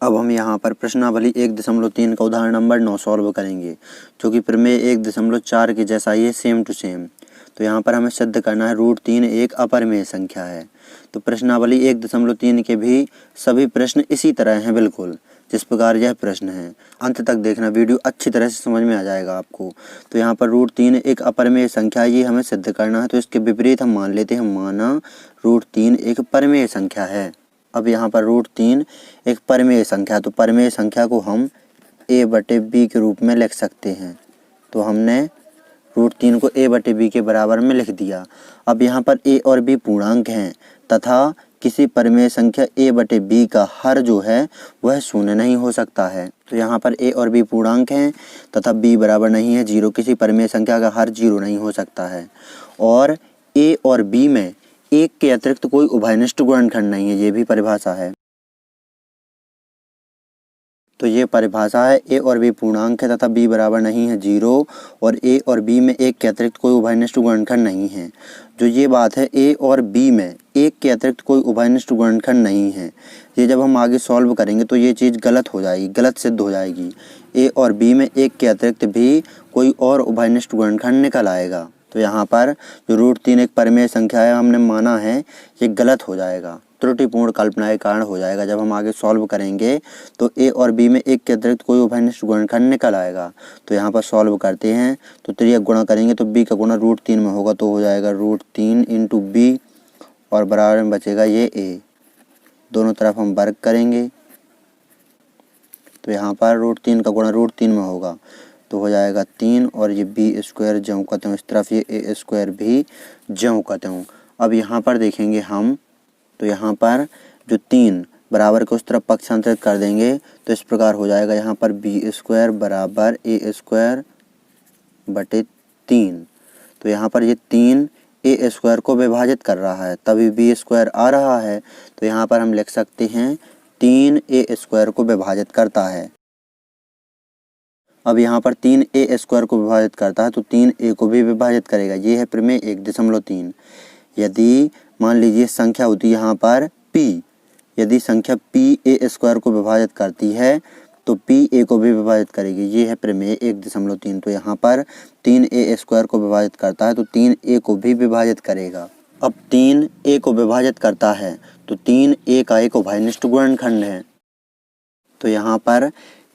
अब हम यहाँ पर प्रश्नावली 1.3 का उदाहरण नंबर 9 सॉल्व करेंगे, जो कि प्रमेय 1.4 के जैसा ही है, सेम टू सेम। तो यहाँ पर हमें सिद्ध करना है √3 एक अपरिमेय संख्या है। तो प्रश्नावली 1.3 के भी सभी प्रश्न इसी तरह हैं, बिल्कुल जिस प्रकार यह प्रश्न है। अंत तक देखना, वीडियो अच्छी तरह से समझ में आ जाएगा आपको। तो यहाँ पर √3 एक अपरिमेय संख्या, ये हमें सिद्ध करना है। तो इसके विपरीत हम मान लेते हैं, माना √3 एक परिमेय संख्या है। अब यहाँ पर √3 एक परिमेय संख्या, तो परिमेय संख्या को हम a/b के रूप में लिख सकते हैं। तो हमने √3 को a/b के बराबर में लिख दिया। अब यहाँ पर a और b पूर्णांक हैं तथा किसी परिमेय संख्या a/b का हर जो है वह शून्य नहीं हो सकता है। तो यहाँ पर a और b पूर्णांक हैं तथा b बराबर नहीं है 0। किसी परिमेय संख्या का हर 0 नहीं हो सकता है। और a और b में एक के अतिरिक्त कोई उभयनिष्ठ गुणनखंड नहीं है, ये भी परिभाषा है। तो ये परिभाषा है, a और b पूर्णांक है तथा b बराबर नहीं है 0 और a और b में एक के अतिरिक्त कोई उभयनिष्ठ गुणनखंड नहीं है। जो ये बात है, a और b में एक के अतिरिक्त कोई उभयनिष्ठ गुणनखंड नहीं है, ये जब हम आगे सॉल्व करेंगे तो ये चीज़ गलत हो जाएगी, गलत सिद्ध हो जाएगी। a और b में एक के अतिरिक्त भी कोई और उभयनिष्ठ गुणनखंड निकल आएगा। तो यहाँ पर जो √3 एक परिमेय संख्या है, हमने माना है, ये गलत हो जाएगा, त्रुटिपूर्ण कल्पना के कारण हो जाएगा। जब हम आगे सॉल्व करेंगे तो a और b में एक के अतिरिक्त कोई उभयनिष्ठ गुणनखंड निकल आएगा। तो यहाँ पर सॉल्व करते हैं, तो त्रियक गुणा करेंगे तो b का गुणा √3 में होगा, तो हो जाएगा √3 × b और बराबर में बचेगा ये a। दोनों तरफ हम वर्ग करेंगे तो यहाँ पर √3 का गुणा √3 में होगा, तो हो जाएगा 3 और ये b² ज्यों का त्यों, इस तरफ ये a² भी ज्यों का त्यों। अब यहाँ पर देखेंगे हम, तो यहाँ पर जो 3 बराबर को उस तरफ पक्षांतरित कर देंगे तो इस प्रकार हो जाएगा, यहाँ पर b² बराबर a² बटे 3। तो यहाँ पर ये 3 a² को विभाजित कर रहा है, तभी b² आ रहा है। तो यहाँ पर हम लिख सकते हैं 3 a² को विभाजित करता है। अब यहाँ पर 3 a² को विभाजित करता है तो 3 a को भी विभाजित करेगा। ये है प्रमेय 1.3। यदि मान लीजिए संख्या होती है यहाँ पर p, यदि संख्या p a² को विभाजित करती है तो p a को भी विभाजित करेगी। ये है प्रमेय 1.3। तो यहाँ पर 3 a² को विभाजित करता है तो 3 a को भी विभाजित करेगा। अब 3 a को विभाजित करता है तो 3 a का एक उभयनिष्ठ गुणनखंड है। तो यहाँ पर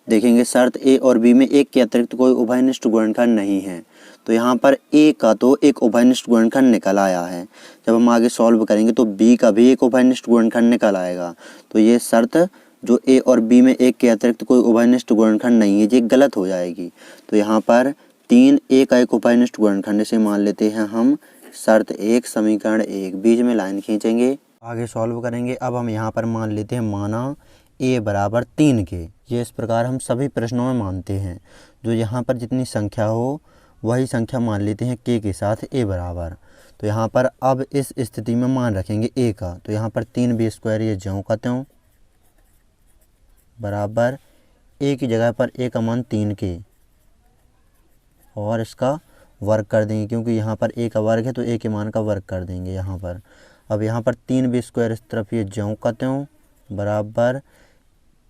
देखेंगे, शर्त a और b में एक के अतिरिक्त कोई उभयनिष्ठ गुणनखंड नहीं है। तो यहाँ पर a का तो एक उभयनिष्ठ गुणनखंड निकल आया है। जब हम आगे सॉल्व करेंगे तो b का भी एक उभयनिष्ठ गुणनखंड निकल आएगा। तो ये शर्त जो a और b में एक के अतिरिक्त कोई उभयनिष्ठ गुणनखंड नहीं है, ये गलत हो जाएगी। तो यहाँ पर 3 a का एक उभयनिष्ठ गुणनखंड, इसे मान लेते हैं हम शर्त 1 समीकरण 1। बीच में लाइन खींचेंगे, आगे सॉल्व करेंगे। अब हम यहाँ पर मान लेते हैं, माना a बराबर 3 के। ये इस प्रकार हम सभी प्रश्नों में मानते हैं। जो यहाँ पर जितनी संख्या हो वही संख्या मान लेते हैं k के साथ a बराबर। तो यहाँ पर अब इस स्थिति में मान रखेंगे a का, तो यहाँ पर 3b² ये ज्यों का त्यों बराबर a की जगह पर a का मान 3k और इसका वर्ग कर देंगे, क्योंकि यहाँ पर a का वर्ग है तो a के मान का वर्ग कर देंगे यहाँ पर। अब यहाँ पर 3b² इस तरफ ये ज्यों का त्यों बराबर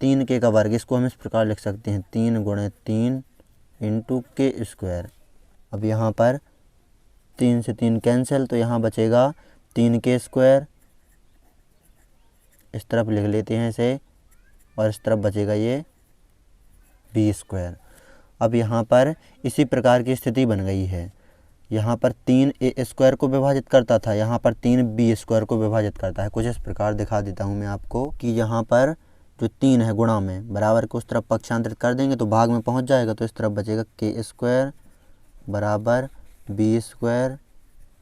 3k का वर्ग। इसको हम इस प्रकार लिख सकते हैं 3 × 3 × k²। अब यहाँ पर 3 से 3 कैंसिल, तो यहाँ बचेगा 3k²। इस तरफ लिख लेते हैं इसे और इस तरफ बचेगा ये b²। अब यहाँ पर इसी प्रकार की स्थिति बन गई है। यहाँ पर 3 a² को विभाजित करता था, यहाँ पर 3 b² को विभाजित करता है। कुछ इस प्रकार दिखा देता हूँ मैं आपको कि यहाँ पर जो 3 है गुणा में, बराबर को उस तरफ पक्षांतरित कर देंगे तो भाग में पहुँच जाएगा। तो इस तरफ बचेगा k² बराबर b²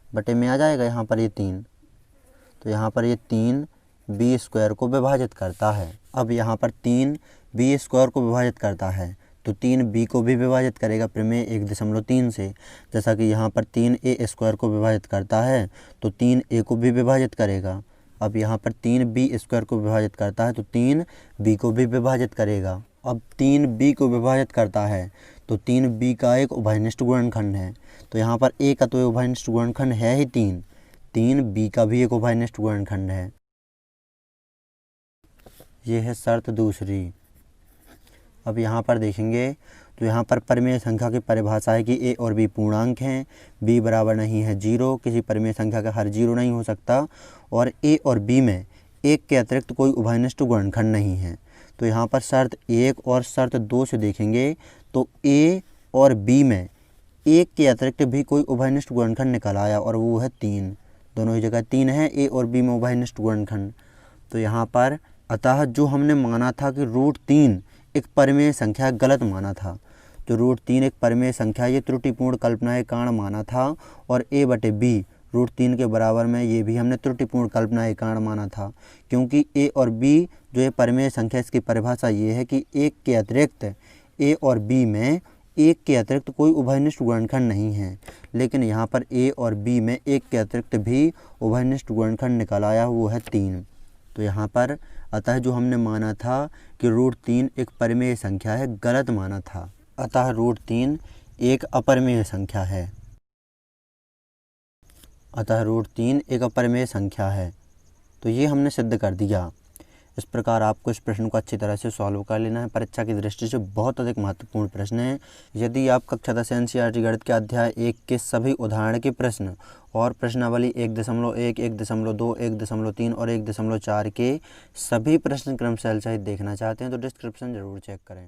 बटे में आ जाएगा यहाँ पर ये 3। तो यहाँ पर ये 3 b² को विभाजित करता है। अब यहाँ पर 3 b² को विभाजित करता है तो 3 b को भी विभाजित करेगा प्रमेय 1.3 से। जैसा कि यहाँ पर 3 a² को विभाजित करता है तो 3 a को भी विभाजित करेगा। अब यहाँ पर 3 b² को विभाजित करता है तो 3 b को भी विभाजित करेगा। अब 3 b को विभाजित करता है तो 3 b का एक उभयनिष्ठ गुणनखंड है। तो यहाँ पर a का तो उभयनिष्ठ गुणनखंड है ही 3 b का भी एक उभयनिष्ठ गुणनखंड है। ये है शर्त दूसरी। अब यहाँ पर देखेंगे तो यहाँ पर परिमेय संख्या की परिभाषा है कि a और b पूर्णांक हैं, b बराबर नहीं है 0, किसी परिमेय संख्या का हर 0 नहीं हो सकता, और a और b में एक के अतिरिक्त कोई उभयनिष्ठ गुणनखंड नहीं है। तो यहाँ पर शर्त 1 और शर्त 2 से देखेंगे तो a और b में एक के अतिरिक्त भी कोई उभयनिष्ठ गुणनखंड निकल आया और वो है 3, दोनों ही जगह 3 है a और b में उभयनिष्ठ गुणनखंड। तो यहाँ पर अतः जो हमने माना था कि √3 एक परिमेय संख्या गलत माना था, जो √3 एक परिमेय संख्या ये त्रुटिपूर्ण कल्पना के कारण माना था, और a/b √3 के बराबर में ये भी हमने त्रुटिपूर्ण कल्पना के कारण माना था, क्योंकि a और b जो ये परिमेय संख्या इसकी परिभाषा ये है कि एक के अतिरिक्त a और b में एक के अतिरिक्त कोई उभयनिष्ठ गुणनखंड नहीं है। लेकिन यहाँ पर a और b में एक के अतिरिक्त भी उभयनिष्ठ गुणनखंड निकल आया, वो है 3। तो यहाँ पर अतः जो हमने माना था कि √3 एक परिमेय संख्या है, गलत माना था। अतः √3 एक अपरिमेय संख्या है। अतः √3 एक अपरिमेय संख्या है। तो ये हमने सिद्ध कर दिया। इस प्रकार आपको इस प्रश्न को अच्छी तरह से सॉल्व कर लेना है। परीक्षा की दृष्टि से बहुत अधिक महत्वपूर्ण प्रश्न है। यदि आप कक्षा 10 NCERT गणित के अध्याय 1 के सभी उदाहरण के प्रश्न और प्रश्नावली 1.1, 1.2, 1.3 और 1.4 के सभी प्रश्न क्रम सहित देखना चाहते हैं तो डिस्क्रिप्शन जरूर चेक करें।